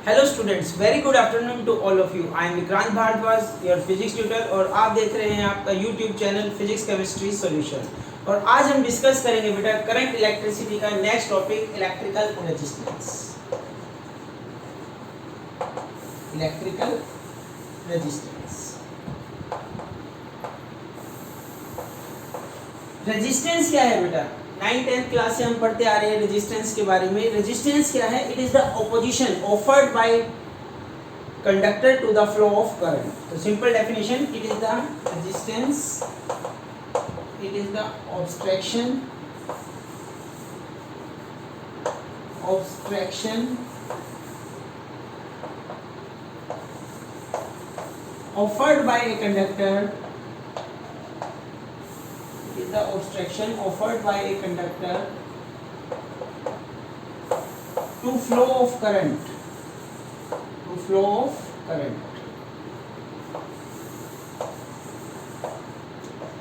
Hello students, very good afternoon to all of you. I am Vikrant Bhardwaj, your physics tutor, और आप देख रहे हैं आपका YouTube channel physics chemistry solution. और आज हम डिस्कस करेंगे बेटा करंट इलेक्ट्रिसिटी का next topic electrical resistance. Electrical resistance. Resistance क्या है बेटा? 9th-10th क्लास से हम पढ़ते आ रहे हैं रेजिस्टेंस के बारे में। रेजिस्टेंस क्या है? It is the opposition offered by conductor to the flow of current. तो simple definition, it is the resistance, it is the obstruction offered by a conductor, it is the obstruction offered by a conductor to flow of current,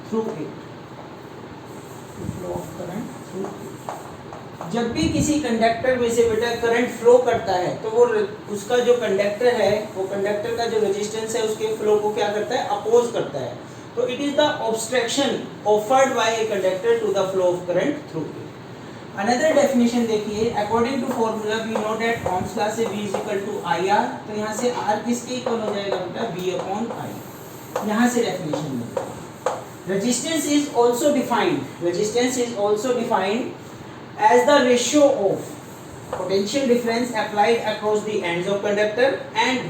through it, जब भी किसी conductor में से बेटा current flow करता है तो वो उसका जो कंडक्टर है, वो कंडक्टर का जो रेजिस्टेंस है उसके फ्लो को क्या करता है? अपोज करता है। तो it is the obstruction offered by a conductor to the flow of current through it. Another definition देखिए, according to formula we know that Ohm's law से V = IR। तो यहाँ से R किसके इक्वल हो जाएगा बेटा? V/I। यहाँ से डेफिनेशन मिलेगा। Resistance is also defined as the ratio of potential difference applied across the ends of conductor and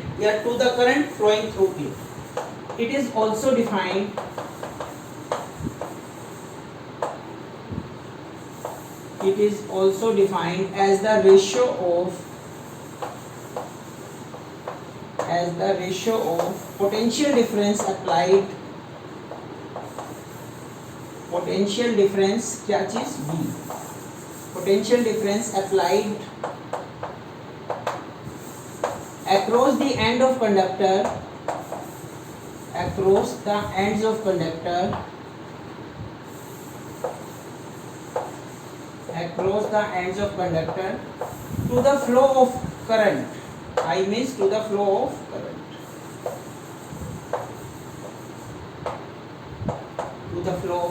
to the current flowing through it. It is also defined as the ratio of potential difference applied, potential difference क्या चीज? V, potential difference applied across the ends of conductor to the flow of current. I means to the flow of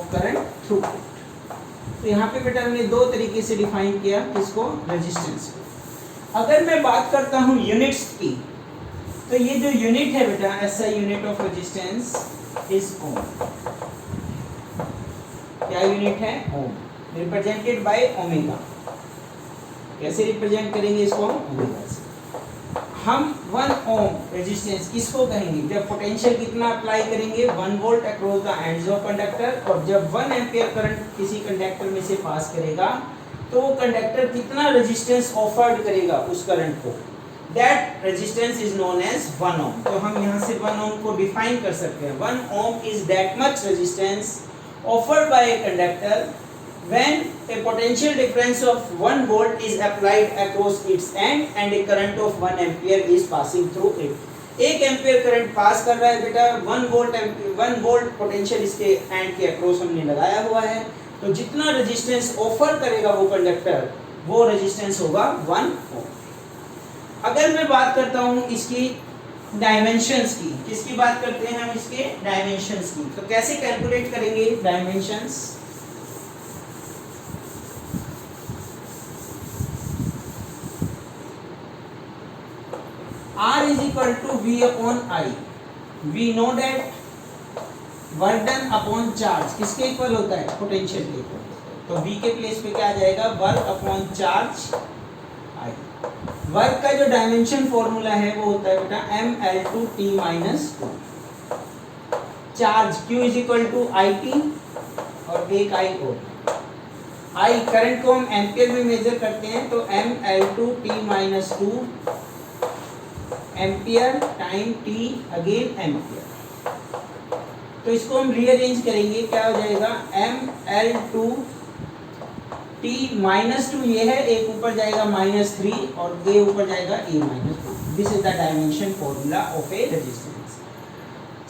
current, through it. तो यहाँ पे बेटा हमने दो तरीके से डिफाइन किया किसको? रेजिस्टेंस को। अगर मैं बात करता हूँ यूनिट्स की, तो ये जो यूनिट है बेटा, SI unit of resistance is ohm. क्या यूनिट है? Ohm, represented by omega. कैसे रिप्रेजेंट करेंगे इसको? ओमेगा से। हम 1 ओम रेजिस्टेंस किसको कहेंगे? जब पोटेंशियल कितना अप्लाई करेंगे? 1 volt across the ends of conductor. और जब 1 एम्पियर करंट किसी कंडक्टर में से पास करेगा तो वो कंडक्टर कितना रेजिस्टेंस ऑफर्ड करेगा उस करंट को? That resistance is known as 1 ohm. तो हम यहाँ से 1 ओम को डिफाइन कर सकते हैं। 1 ohm is that much resistance offered by a conductor when a potential difference of 1 volt is applied across its end and a current of 1 ampere is passing through it. 1 ampere current pass कर रहा है बेटा, 1 volt potential इसके and के across हमने लगाया हुआ है। तो जितना रेजिस्टेंस ऑफर करेगा वो कंडक्टर, वो रेजिस्टेंस होगा 1 ओम। अगर मैं बात करता हूँ इसकी डायमेंशंस की, किसकी बात करते हैं हम? इसके डायमेंशंस की। तो कैसे कैलकुलेट करेंगे dimensions? R is equal to V/I. We know that work done upon charge किसके इक्वल होता है? पोटेंशियल के इक्वल। तो V के प्लेस पे क्या आ जाएगा? Work upon charge I। Work का जो डायमेंशन फॉर्मूला है वो होता है बेटा mL2T-2। Charge Q is equal to IT और एक I और I करंट को हम एम्पियर में मेजर करते हैं, तो mL2T-2 ampere time T again ampere. तो इसको हम रीअरेंज करेंगे, क्या हो जाएगा? mL2T-2 ये है, एक ऊपर जाएगा -3 और A ऊपर जाएगा A-2। This is the dimension formula of A resistance.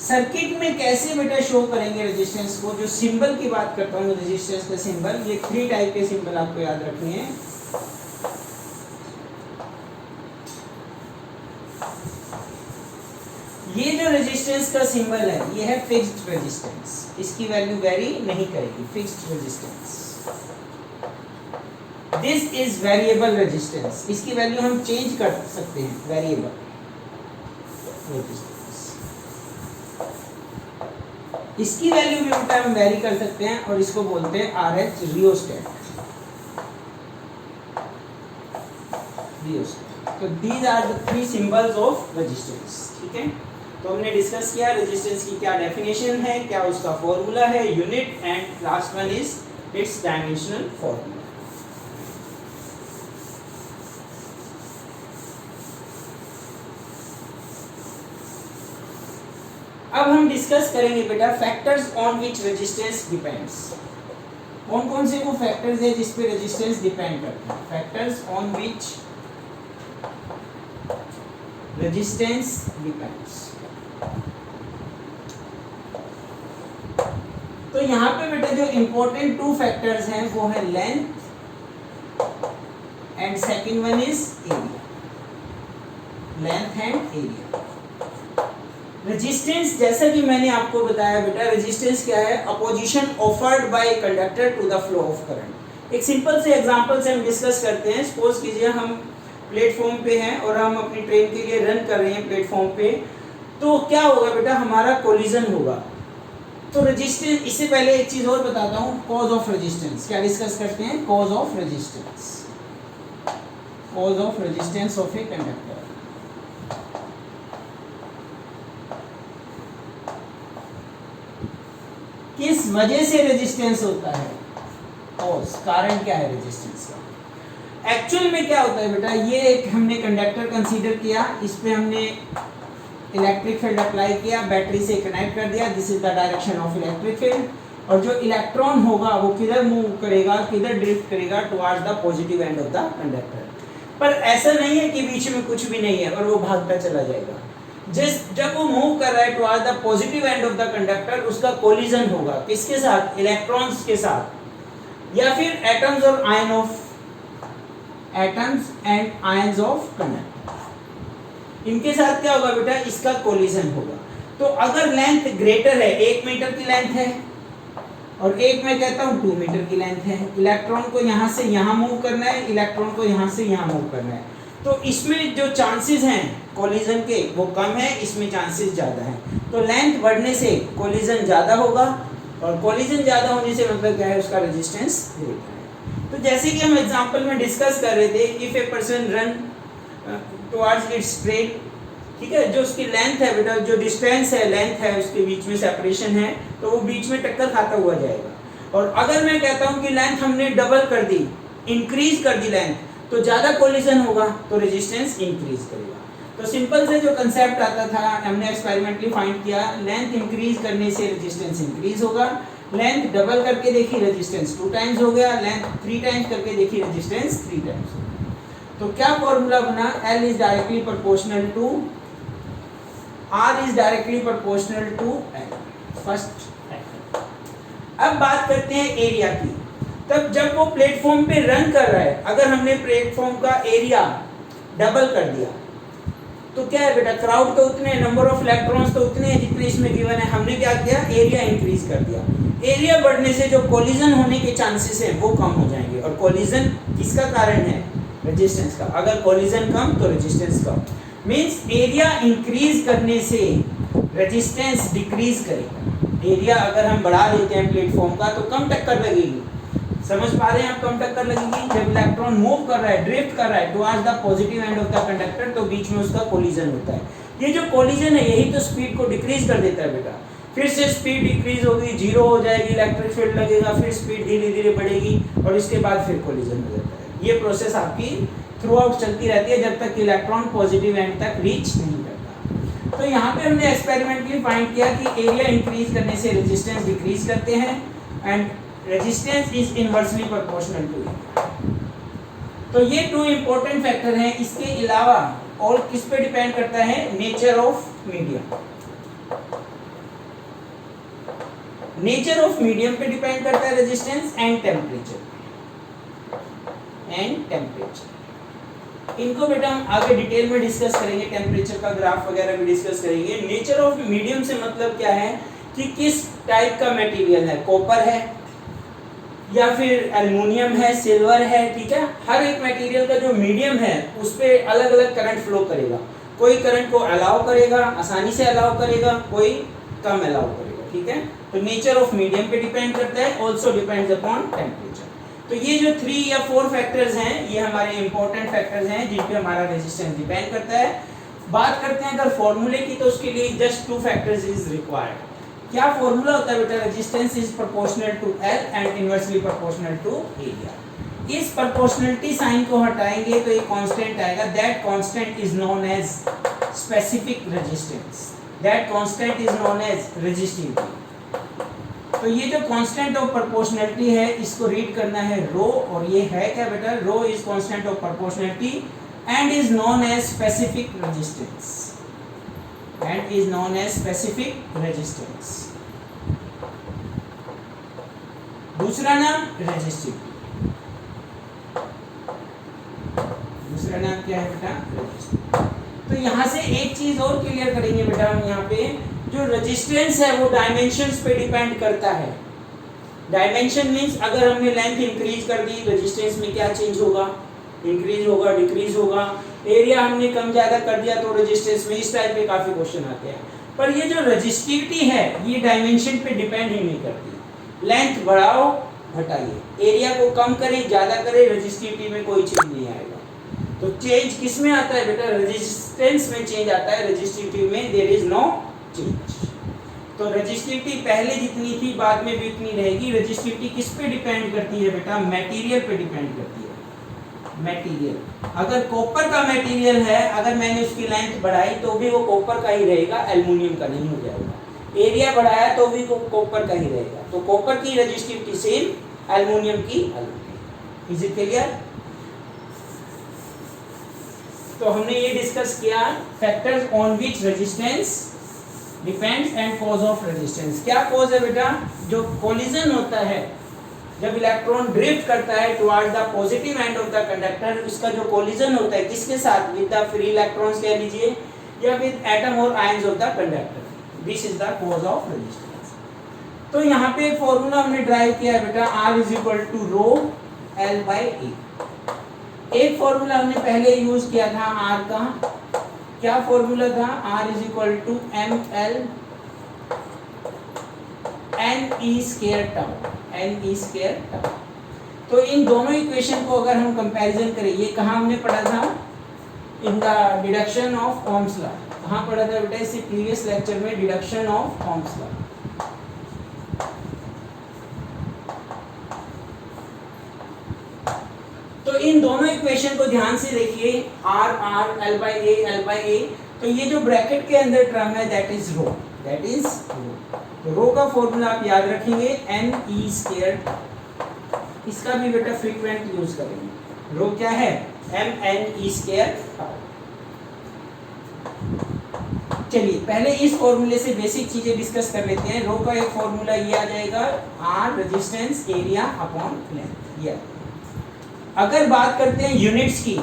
Circuit में कैसे बेटा शो करेंगे रेजिस्टेंस को? जो सिंबल की बात करता हूँ रेजिस्टेंस का सिंबल, ये 3 टाइप के सिंबल आपको याद रखने हैं। ये जो रेजिस्टेंस का सिंबल है ये है फिक्स्ड रेजिस्टेंस, इसकी वैल्यू वेरी नहीं करेगी, fixed resistance. This is variable resistance, इसकी वैल्यू हम चेंज कर सकते हैं, वेरिएबल रेजिस्टेंस, इसकी वैल्यू भी बेटा हम वेरी कर सकते हैं और इसको बोलते हैं RH रियोस्टेट। तो these are the three symbols of resistance. ठीक है, तो हमने डिस्कस किया रेजिस्टेंस की क्या डेफिनेशन है, क्या उसका फॉर्मूला है, unit, and last one is it's dimensional formula. अब हम डिस्कस करेंगे बेटा factors on which resistance depends. कौन कौन से वो फैक्टर्स है जिस पे रेजिस्टेंस डिपेंड करता है, factors on which resistance depends. तो यहाँ पे बेटा जो इंपॉर्टेंट टू फैक्टर्स हैं वो है length and second one is area, length and area. Resistance जैसा कि मैंने आपको बताया बेटा, रेजिस्टेंस क्या है, opposition offered by conductor to the flow of current. एक सिंपल से एग्जांपल से हम डिस्कस करते हैं। सपोज कीजिए हम प्लेटफॉर्म पे हैं और हम अपनी ट्रेन के लिए रन कर रहे हैं प्लेटफॉर्म पे, तो क्या होगा बेटा, हमारा कोलिजन होगा। तो रेजिस्टेंस, इससे पहले एक चीज और बताता हूँ, कॉज ऑफ रेजिस्टेंस क्या डिस्कस करते हैं, cause of resistance, cause of resistance of a conductor. किस वजह से रेजिस्टेंस होता है, कॉज, कारण क्या है रेजिस्टेंस का। एक्चुअल में क्या होता है बेटा, ये एक हमने कंडक्टर कंसीडर किया, इस पे हमने इलेक्ट्रिक फील्ड अप्लाई किया, बैटरी से कनेक्ट कर दिया, this is the direction of electric field, और जो इलेक्ट्रॉन होगा वो किधर मूव करेगा, किधर ड्रिफ्ट करेगा, towards the positive end of the conductor. पर ऐसा नहीं है कि बीच में कुछ भी नहीं है और वो भागता चला जाएगा। जब वो मूव कर रहा है towards the positive end of the conductor, उसका कोलिजन होगा किसके साथ, इलेक्ट्रॉन्स के साथ, या फिर एटम्स और ion of, atoms and ions of conductor, इनके साथ क्या होगा बेटा, इसका कोलिजन होगा। तो अगर लेंथ ग्रेटर है, 1 मीटर की लेंथ है और एक मैं कहता हूँ 2 मीटर की लेंथ है, इलेक्ट्रॉन को यहाँ से यहाँ मूव करना है, इलेक्ट्रॉन को यहाँ से यहाँ मूव करना है, तो इसमें जो चांसेस हैं कोलिजन के वो कम है, इसमें चांसेस ज़्यादा हैं। तो लेंथ बढ़ने से कोलिजन ज़्यादा होगा और कोलिजन ज़्यादा होने से मतलब क्या है, उसका रेजिस्टेंस ग्रेटर है। तो जैसे कि हम एग्जांपल में डिस्कस कर रहे थे, if a person run towards it's train, ठीक है, जो उसकी लेंथ है बेटा, जो डिस्टेंस है, लेंथ है, उसके बीच में सेपरेशन है, तो वो बीच में टक्कर खाता हुआ जाएगा। और अगर मैं कहता हूँ कि लेंथ हमने डबल कर दी, इंक्रीज कर दी लेंथ, तो ज़्यादा कोलिजन होगा, तो रेजिस्टेंस इंक्रीज करेगा। तो सिंपल से जो कंसेप्ट आता था, हमने एक्सपेरिमेंटली फाइंड किया, लेंथ इंक्रीज करने से रेजिस्टेंस इंक्रीज होगा, लेंथ डबल करके देखी रेजिस्टेंस 2 टाइम्स हो गया, लेंथ 3 टाइम्स करके देखी रेजिस्टेंस 3 टाइम्स हो गया। तो क्या फॉर्मूला बना, L is directly proportional to R is directly proportional to L, first factor. अब बात करते हैं एरिया की। तब जब वो प्लेटफॉर्म पे रन कर रहा है, अगर हमने प्लेटफॉर्म का एरिया डबल कर दिया, तो क्या है बेटा, क्राउड तो उतने, नंबर ऑफ इलेक्ट्रॉन्स तो उतने हैं जितने इसमें गिवन है, हमने क्या किया, एरिया इंक्रीज कर दिया। एरिया बढ़ने से जो कोलिजन होने के चांसेस हैं वो कम हो जाएंगे, और कोलिजन किसका कारण है, रेजिस्टेंस का। अगर कोलिजन कम तो रेजिस्टेंस कम, मींस एरिया इंक्रीज करने से रेजिस्टेंस डिक्रीज करेगा। एरिया अगर हम बढ़ा देते हैं प्लेटफॉर्म का तो कम टक्कर लगेगी, समझ पा रहे हैं आप, कम टक्कर लगेगी। जब इलेक्ट्रॉन मूव कर रहा है, ड्रिफ्ट कर रहा है towards the positive end of the conductor, तो बीच में उसका कोलिजन होता है। ये जो कोलिजन है यही तो स्पीड को डिक्रीज कर देता है बेटा। फिर से स्पीड डिक्रीज होगी, 0 हो जाएगी, इलेक्ट्रिक फील्ड लगेगा, फिर स्पीड धीरे धीरे बढ़ेगी और इसके बाद फिर कोलिजन हो जाता है। ये प्रोसेस आपकी थ्रू आउट चलती रहती है जब तक कि इलेक्ट्रॉन पॉजिटिव एंड तक रीच नहीं करता। तो यहाँ पे हमने एक्सपेरिमेंटली फाइंड किया कि एरिया इंक्रीज करने से रेजिस्टेंस डिक्रीज करते हैं and resistance is inversely proportional to it. तो ये 2 इंपॉर्टेंट फैक्टर हैं। इसके अलावा और किस पे डिपेंड करता है, nature of medium. Nature of medium पे डिपेंड करता है रेजिस्टेंस एंड टेम्परेचर, इनको बेटा हम आगे डिटेल में डिस्कस करेंगे, टेम्परेचर का ग्राफ वगैरह भी डिस्कस करेंगे। नेचर ऑफ मीडियम से मतलब क्या है कि किस टाइप का मटेरियल है, कॉपर है या फिर एल्युमिनियम है, सिल्वर है, ठीक है। हर एक मटेरियल का जो मीडियम है उस पे अलग अलग करंट फ्लो करेगा। कोई करंट को अलाउ करेगा, आसानी से अलाउ करेगा, कोई कम अलाउ करेगा, ठीक है। तो नेचर ऑफ मीडियम पे डिपेंड करता है, ऑल्सो डिपेंड्स अपॉन टेम्परेचर। तो ये जो 3 या 4 फैक्टर्स हैं ये हमारे इंपॉर्टेंट फैक्टर्स हैं जिन पे हमारा रेजिस्टेंस डिपेंड करता है। बात करते हैं अगर फॉर्मूले की, तो उसके लिए जस्ट 2 फैक्टर्स इज रिक्वायर्ड। क्या फॉर्मूला होता है बेटा? Resistance is proportional to L and inversely proportional to area. इस प्रोपोर्शनलिटी साइन को हटाएंगे तो एक कांस्टेंट आएगा, that constant is known as specific resistance, that constant is known as resistivity. तो ये जो कांस्टेंट ऑफ प्रोपोर्शनलिटी है इसको रीड करना है रो, और ये है क्या बेटा? Rho is constant of proportionality and is known as specific resistance, and is known as specific resistance। दूसरा नाम रेजिस्टिविटी, दूसरा नाम क्या है बेटा? रेजिस्टिविटी। तो यहां से एक चीज और क्लियर करेंगे बेटा हम, यहाँ पे जो रेजिस्टेंस है वो डायमेंशंस पे डिपेंड करता है। डायमेंशन मींस अगर हमने लेंथ इंक्रीज कर दी रेजिस्टेंस में क्या चेंज होगा? इंक्रीज होगा, डिक्रीज होगा। एरिया हमने कम ज्यादा कर दिया तो रेजिस्टेंस में इस टाइप के काफी क्वेश्चन आते हैं। पर ये जो रेजिस्टिविटी है ये डायमेंशन पे डिपेंड ही नहीं करती। लेंथ बढ़ाओ घटाइए, एरिया को कम करें ज्यादा करें, रेजिस्टिविटी में कोई चेंज नहीं आएगा। तो चेंज किस में आता है बेटा? रेजिस्टेंस में चेंज आता है, रेजिस्टिविटी में देयर इज नो चेंज। तो रेजिस्टिविटी पहले जितनी थी बाद में भी उतनी रहेगी। रेजिस्टिविटी किस पे डिपेंड करती है बेटा? मटेरियल पे डिपेंड करती है। मटेरियल, अगर कॉपर का मटेरियल है, अगर मैंने उसकी लेंथ बढ़ाई तो भी वो कॉपर का ही रहेगा, एल्युमिनियम का नहीं हो जाएगा। एरिया बढ़ाया तो भी वो कॉपर का ही रहेगा। तो कॉपर की रेजिस्टिविटी सेम, एल्युमिनियम की अलग। Is it clear? तो हमने ये डिस्कस किया factors on which resistance depends and cause of resistance. क्या कॉज है बेटा? जो कोलिजन होता है, जब इलेक्ट्रॉन ड्रिफ्ट करता है towards the positive end of the conductor, इसका जो कोलिजन होता है किसके साथ? विद द फ्री इलेक्ट्रॉन्स कह लीजिए या विद एटम और ions of the conductor. This is the cause of resistance. तो यहाँ पे एक फॉर्मूला हमने ड्राइव किया है बेटा, R is equal to rho L by A. एक फॉर्मूला हमने पहले यूज किया था R का, क्या फॉर्मूला था? R is equal to ML NE square tau, NE square tau. तो इन दोनों इक्वेशन को अगर हम कंपैरिजन करें, ये कहाँ हमने पढ़ा था? In the deduction of Ohm's law. कहाँ पढ़ा था बेटा? इसी प्रीवियस लेक्चर में, डिडक्शन ऑफ ओम्स लॉ। तो इन दोनों इक्वेशन को ध्यान से देखिए, R R L by A L by A. तो ये जो ब्रैकेट के अंदर टर्म है that is rho, that is rho. तो रो का फॉर्मूला आप याद रखेंगे NE स्क्वायर। इसका भी बेटा फ्रीक्वेंट यूज करेंगे। रो क्या है? MNE square. चलिए पहले इस फॉर्मूले से बेसिक चीजें डिस्कस कर लेते हैं। रो का एक फॉर्मूला ये आ जाएगा, R resistance area upon length. ये अगर बात करते हैं यूनिट्स की,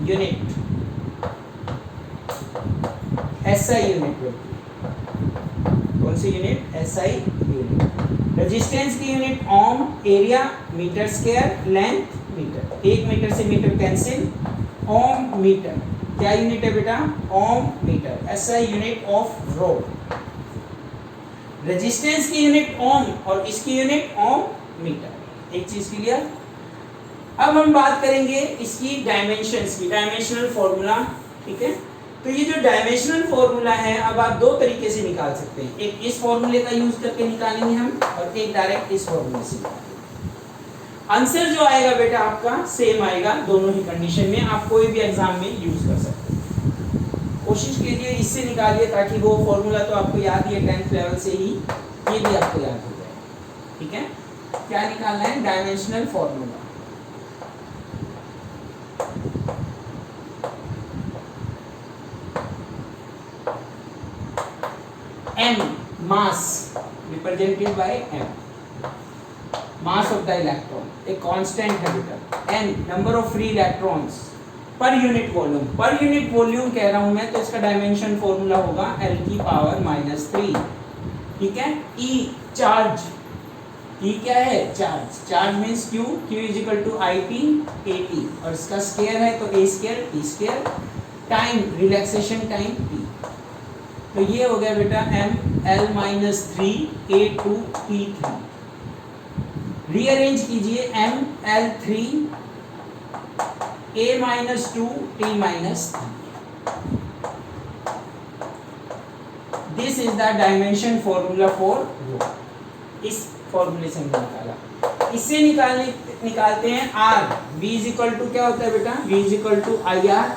यूनिट SI यूनिट होती है। कौन सी यूनिट? SI unit. रेजिस्टेंस की unit ohm, area metre square, length metre. 1 metre से मीटर कैंसिल, ओम मीटर क्या यूनिट है बेटा? Ohm metre. SI unit of rho. Resistance की यूनिट ओम और इसकी यूनिट ओम मीटर। एक चीज क्लियर? अब हम बात करेंगे इसकी डायमेंशंस की, डायमेंशनल फॉर्मूला, ठीक है। तो ये जो डायमेंशनल फॉर्मूला है अब आप दो तरीके से निकाल सकते हैं, एक इस फॉर्मूले का यूज करके निकालेंगे हम और एक डायरेक्ट इस फॉर्मूले से निकालेंगे। आंसर जो आएगा बेटा आपका सेम आएगा दोनों ही कंडीशन में, आप कोई भी एग्जाम में यूज कर सकते हैं। कोशिश कीजिए इससे निकालिए ताकि वो फॉर्मूला तो आपको याद ही है 10th लेवल से ही, ये भी आपको याद हो जाए, ठीक है। क्या निकालना है? Dimensional formula. M mass represented by M, mass of the electron, a constant है बेटा। N number of free electrons, per unit volume कह रहा हूं मैं, तो इसका डायमेंशन फॉर्मूला होगा L की पावर -3, ठीक है। E चार्ज, E क्या है, charge means Q is equal to IT AT, और इसका स्क्वायर है तो A square T square, time relaxation time T। तो ये हो गया बेटा ML-3 A2 T3। रीअरेंज कीजिए ML3 A-2 T-3। This is the dimension formula for rho. इस फॉर्मूले से हमने निकाला। इससे निकालते हैं R। V is equal to क्या होता है बेटा, V is equal to IR।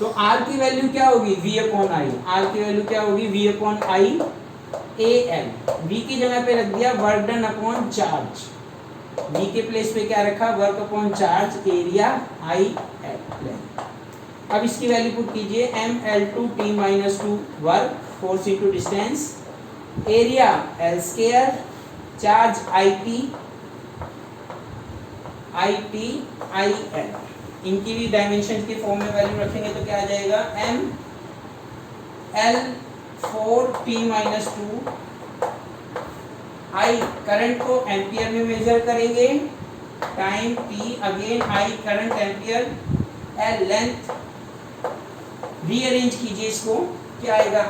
तो R की वैल्यू क्या होगी, V/I। R की वैल्यू क्या होगी, V/I AL। V की जगह पे रख दिया work done upon charge, V के प्लेस पे क्या रखा, work upon charge area IL। अब इसकी वैल्यू पुट कीजिए, ML2 T-2 work, force into distance, area L square, charge IT IL। इनकी भी डायमेंशन के फॉर्म में वैल्यू रखेंगे तो क्या आ जाएगा, ML4 T-2। I करंट को एम्पियर में मेजर करेंगे, time T, again I current ampere, L length. Rearrange कीजिए इसको, क्या आएगा,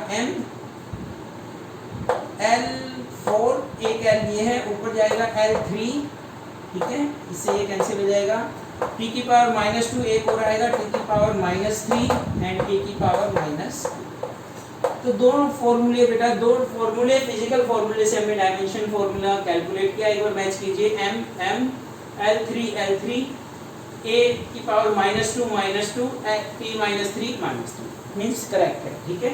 ML4 एक L ये है, ऊपर जाएगा L3, ठीक है, इससे ये कैंसिल हो जाएगा। T की पावर -2 एक और आएगा, T की पावर -3 एंड T की पावर -2। तो दोनों फॉर्मूले बेटा, दो फॉर्मूले फिजिकल फॉर्मूले से हमने डायमेंशन फॉर्मूला कैलकुलेट किया। एक बार मैच कीजिए, L3 A की पावर -2 T -3 मीन्स करेक्ट है, ठीक है,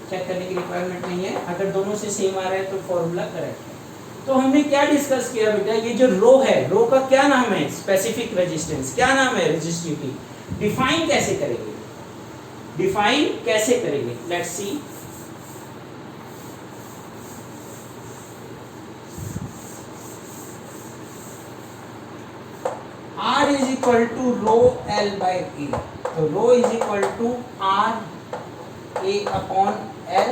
चेक करने की रिक्वायरमेंट नहीं है। अगर दोनों से सेम आ रहा है तो फॉर्मूला करेक्ट है। तो हमने क्या डिस्कस किया बेटा, ये जो रो है, रो का क्या नाम है, स्पेसिफिक रेजिस्टेंस, क्या नाम है, रेजिस्टिविटी। डिफाइन कैसे करेंगे, let's see. R is equal to rho L by A। तो rho is equal to R A upon L।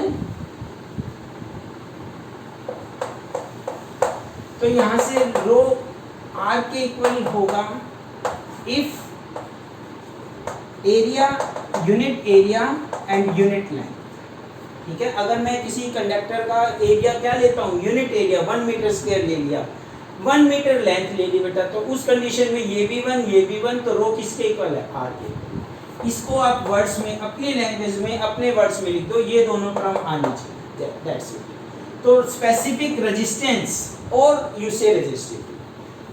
तो यहां से रो R के इक्वल होगा if area, unit area and unit length, ठीक है। अगर मैं किसी कंडक्टर का एरिया क्या लेता हूँ, यूनिट एरिया 1 मीटर स्क्वायर ले लिया, 1 मीटर लेंथ ले ली बेटा, तो उस कंडीशन में ये भी 1, तो रो किसके इक्वल है, R के इक्वल। इसको आप वर्ड्स में, अपनी लैंग्वेज में, अपने वर्ड्स में लिख दो, ये दोनों टर्म आनी चाहिए, दैट्स इट। तो स्पेसिफिक रेजिस्टेंस और यू से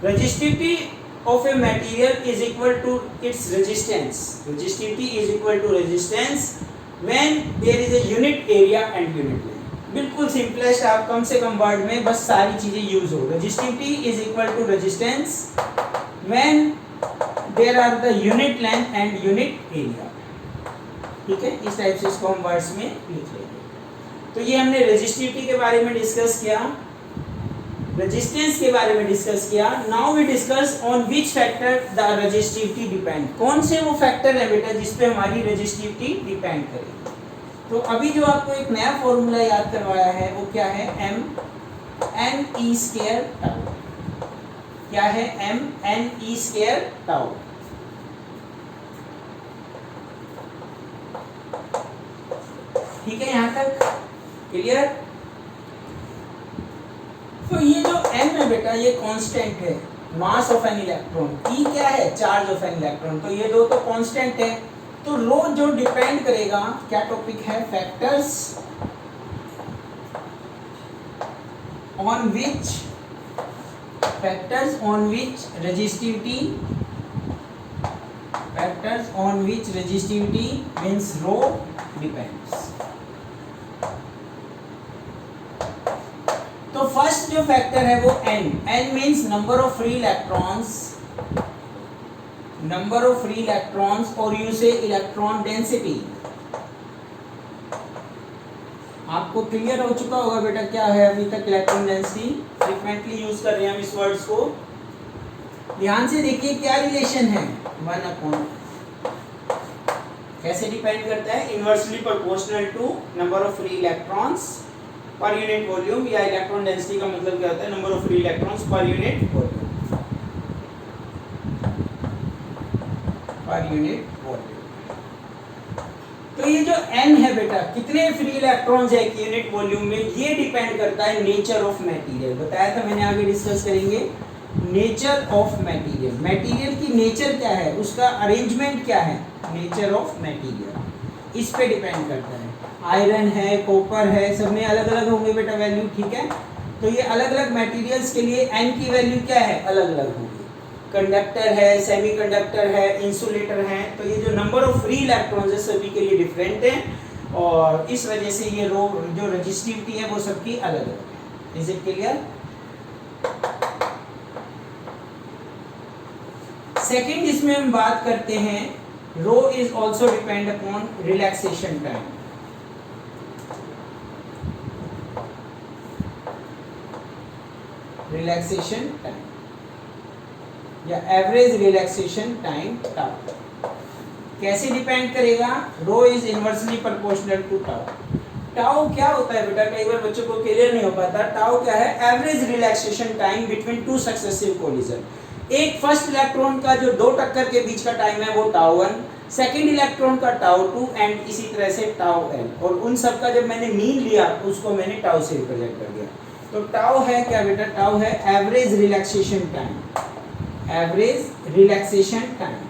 resistivity of a material is equal to its resistance. Resistivity is equal to resistance when there is a unit area and unit length. बिल्कुल सिंपलेस्ट, आप कम से कम वर्ड में बस सारी चीजें यूज हो। Resistivity is equal to resistance when there are the unit length and unit area. ठीक है, इस टाइप से इसको हम वर्ड्स में लिख लेंगे। तो ये हमने रेजिस्टिविटी के बारे में डिस्कस किया, रेजिस्टेंस के बारे में डिस्कस किया। Now we discuss on which factor the resistivity depend. कौन से वो फैक्टर है बेटा जिस पे हमारी रेजिस्टिविटी डिपेंड करेगी। तो अभी जो आपको एक नया फॉर्मूला याद करवाया है वो क्या है, MNE² टाउ। क्या है, MNE² टाउ। ठीक है, यहां तक क्लियर। तो ये जो m है बेटा, ये कांस्टेंट है, mass of an electron. E क्या है, चार्ज ऑफ एन इलेक्ट्रॉन। तो ये दो तो कांस्टेंट है। तो रो जो डिपेंड करेगा, क्या टॉपिक है, factors on which resistivity means rho depends. तो फर्स्ट जो फैक्टर है वो n means number of free electrons और यू से इलेक्ट्रॉन डेंसिटी। आपको क्लियर हो चुका होगा बेटा क्या है अभी तक इलेक्ट्रॉन डेंसिटी, फ्रीक्वेंटली यूज कर रहे हैं हम इस वर्ड्स को। ध्यान से देखिए क्या रिलेशन है, 1/, कैसे डिपेंड करता है? Inversely proportional to number of free electrons per unit volume, या इलेक्ट्रॉन डेंसिटी का मतलब क्या होता है? Number of free electrons per unit volume, per unit volume. तो ये जो n है बेटा, कितने फ्री इलेक्ट्रॉन्स है एक यूनिट वॉल्यूम में, ये डिपेंड करता है नेचर ऑफ मटेरियल। बताया था मैंने, आगे डिस्कस करेंगे नेचर ऑफ मटेरियल। मटेरियल की नेचर क्या है, उसका अरेंजमेंट क्या है, नेचर ऑफ मटेरियल, इस पे डिपेंड करता है। आयरन है, कॉपर है, सब में अलग अलग होंगे बेटा वैल्यू, ठीक है। तो ये अलग अलग मटेरियल्स के लिए n की वैल्यू क्या है, अलग अलग होगी। कंडक्टर है, सेमीकंडक्टर है, इंसुलेटर है, तो ये जो नंबर ऑफ फ्री इलेक्ट्रॉन्स है सभी के लिए डिफरेंट है, और इस वजह से ये रो जो रेजिस्टिविटी है वो सबकी अलग अलग है। Is it clear? सेकेंड इसमें हम बात करते हैं, rho is also depend upon relaxation time. Relaxation time या एवरेज रिलैक्सेशन टाइम टाउ। कैसे डिपेंड करेगा? Rho is inversely proportional to tau. Tau क्या होता है बेटा, कई बार बच्चों को क्लियर नहीं हो पाता। टाउ क्या है? Average relaxation time between two successive collision. एक फर्स्ट इलेक्ट्रॉन का जो दो टक्कर के बीच का टाइम है वो टाउ 1, सेकेंड इलेक्ट्रॉन का टाउ 2, एंड इसी तरह से टाउ n। और उन सब का जब मैंने मीन लिया उसको मैंने टाउ से रिप्रेजेंट कर दिया। तो टाउ है क्या बेटा? टाउ है average relaxation time, average relaxation time.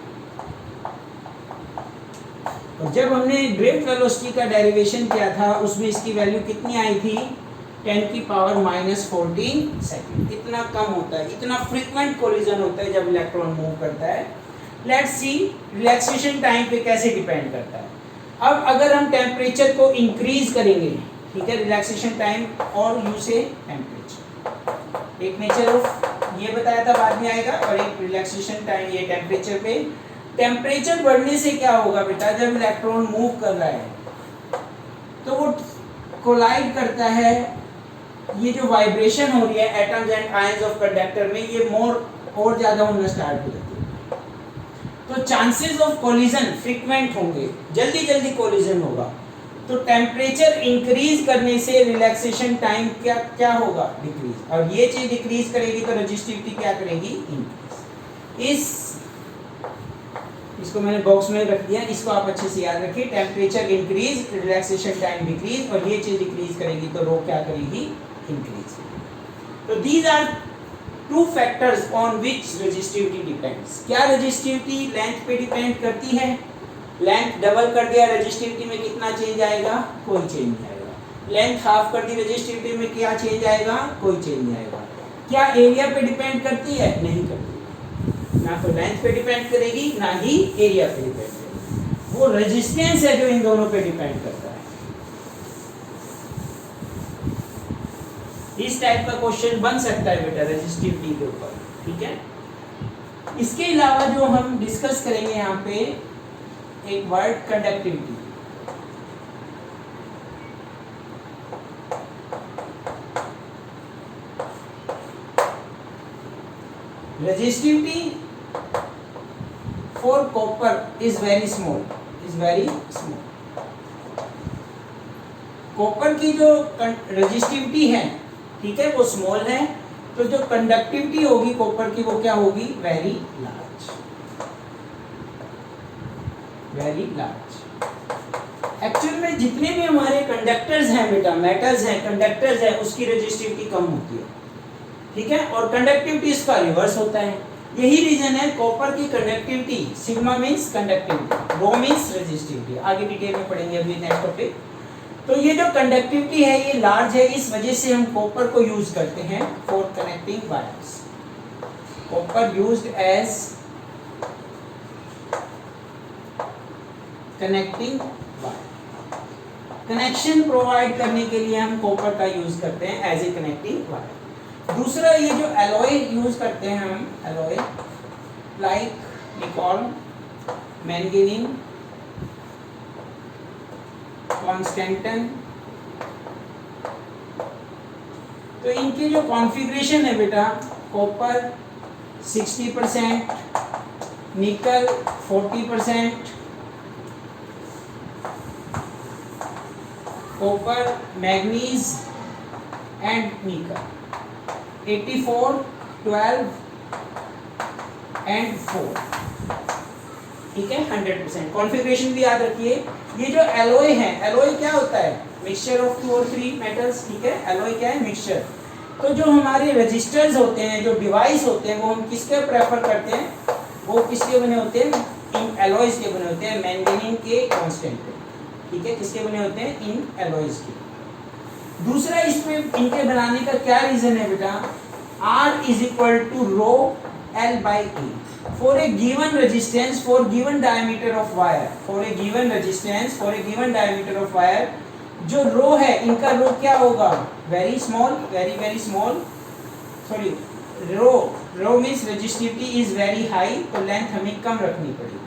और जब हमने ड्रिफ्ट वेलोसिटी का डेरिवेशन किया था उसमें इसकी वैल्यू कितनी आई थी? 10 की पावर -14 सेकंड। इतना कम होता है, इतना फ्रीक्वेंट कोलिजन होता है जब इलेक्ट्रॉन मूव करता है। लेट्स सी रिलैक्सेशन टाइम पे कैसे डिपेंड करता है। अब अगर हम टेम्परेचर को इंक्रीज करेंगे, ठीक है, रिलैक्सेशन टाइम और यू से टेम्परेचर, एक नेचर ऑफ ये बताया था, बाद में आएगा, और एक रिलैक्सेशन टाइम ये टेम्परेचर पे। टेम्परेचर बढ़ने से क्या होगा बेटा? जब इलेक्ट्रॉन मूव कर रहा है तो वो कोलाइड करता है, ये जो वाइब्रेशन हो रही है atoms and ions of conductor में, ये और ज्यादा होना स्टार्ट हो जाती है। तो चांसेस ऑफ कोलिजन फ्रीक्वेंट होंगे, जल्दी जल्दी कोलिजन होगा। तो टेम्परेचर इंक्रीज करने से रिलैक्सेशन टाइम क्या होगा? डिक्रीज। और ये चीज डिक्रीज करेगी तो रेजिस्टिविटी क्या करेगी? इंक्रीज। इसको मैंने बॉक्स में रख दिया, इसको आप अच्छे से याद रखिए। Temperature increase, relaxation time decrease, और ये चीज डिक्रीज करेगी तो रो क्या करेगी? इंक्रीज। तो these are two factors on which resistivity depends. क्या रेजिस्टिविटी लेंथ पे डिपेंड करती है? लेंथ डबल कर दिया रेजिस्टिविटी में कितना चेंज आएगा? कोई चेंज नहीं आएगा। लेंथ हाफ कर दी रेजिस्टिविटी में क्या चेंज आएगा? कोई चेंज नहीं आएगा। क्या एरिया पे डिपेंड करती है? नहीं करती, ना तो लेंथ पे डिपेंड करेगी ना ही एरिया पे डिपेंड करेगी। वो रेजिस्टेंस है जो इन दोनों पे डिपेंड करता है। इस टाइप का क्वेश्चन बन सकता है बेटा रेजिस्टिविटी के ऊपर, ठीक है। इसके अलावा जो हम डिस्कस करेंगे यहाँ पे एक word, conductivity. Resistivity for copper is very small, copper की जो रेजिस्टिविटी है, ठीक है, वो स्मॉल है। तो जो कंडक्टिविटी होगी कॉपर की वो क्या होगी? Very large, very large. Actual में जितने भी हमारे कंडक्टर्स हैं बेटा, मेटल्स हैं, कंडक्टर्स हैं, उसकी रेजिस्टिविटी कम होती है, ठीक है, और कंडक्टिविटी इसका रिवर्स होता है। यही रीजन है कॉपर की कंडक्टिविटी, सिग्मा मींस कंडक्टिविटी, रो मींस रेजिस्टिविटी। आगे डिटेल में पढ़ेंगे अभी नेक्स्ट टॉपिक। तो ये जो कंडक्टिविटी है ये लार्ज है, इस वजह से हम कॉपर को यूज करते हैं for connecting wires. Copper used as connecting wire, connection provide करने के लिए हम कॉपर का यूज करते हैं एज ए कनेक्टिंग वायर। दूसरा ये जो एलॉय यूज करते हैं हम, alloy like Nicole, manganese, constantan, तो इनके जो कॉन्फ़िगरेशन है बेटा, कॉपर 60%, निकल 40%, कॉपर, मैग्नीज एंड निकल, 84, 12 एंड 4, ठीक है 100%। कॉन्फ़िगरेशन भी याद रखिए। ये जो एलॉय है, एलॉय क्या होता है? मिक्सचर ऑफ 2 और 3 मेटल्स, ठीक है। एलॉय क्या है? मिक्सचर। तो जो हमारे रजिस्टर्स होते हैं, जो डिवाइस होते हैं, वो हम किसके प्रेफर करते हैं? वो किसके बने होते हैं? इन एलॉयज के बने होते हैं, मैंगनीज के कांस्टेंट पे, ठीक है। किसके बने होते हैं? इन एलॉयज के। दूसरा इसमें इनके बनाने का क्या रीजन है बेटा? R is equal to rho L by A for a given resistance, for given diameter of wire, for a given resistance, for a given diameter of wire, जो रो है इनका रो क्या होगा? Very small, very small, sorry rho means resistivity is very high, तो length हमें कम रखनी पड़ेगी।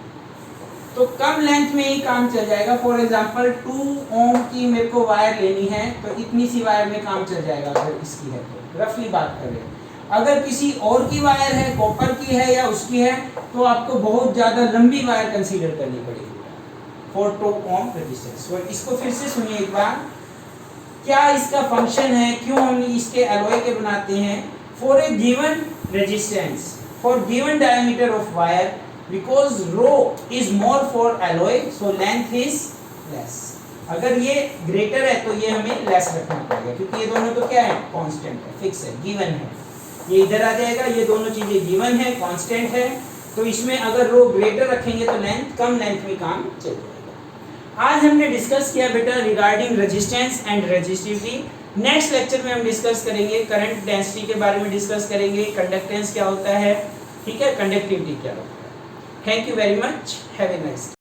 तो कम लेंथ में ही काम चल जाएगा। फॉर एग्जांपल 2 ओम की मेरे को वायर लेनी है, तो इतनी सी वायर में काम चल जाएगा अगर इसकी है तो, रफली बात कर रहे हैं। अगर किसी और की वायर है, कॉपर की है या उसकी है, तो आपको बहुत ज़्यादा लंबी वायर कंसीडर करनी पड़ेगी फॉर 2 ओम रेजिस्टेंस। तो इसको फिर से सुनिए एक बार, क्या इसका फंक्शन है, क्यों हम इसके एलॉय के बनाते हैं? For a given resistance, for given diameter of wire, because rho is more for alloy, so length is less। अगर ये ग्रेटर है तो ये हमें लेस रखना पड़ेगा, क्योंकि ये दोनों तो क्या है? कांस्टेंट है, फिक्स है, गिवन है। ये इधर आ जाएगा, ये दोनों चीजें गिवन है, कांस्टेंट है, तो इसमें अगर रो ग्रेटर रखेंगे तो लेंथ, कम लेंथ में काम चल जाएगा। आज हमने डिस्कस किया बेटा regarding resistance and resistivity. Next lecture में हम डिस्कस करेंगे करंट डेंसिटी के बारे में, डिस्कस करेंगे कंडक्टेंस क्या होता है, ठीक है, कंडक्टिविटी क्या होता है। Thank you very much. Have a nice day.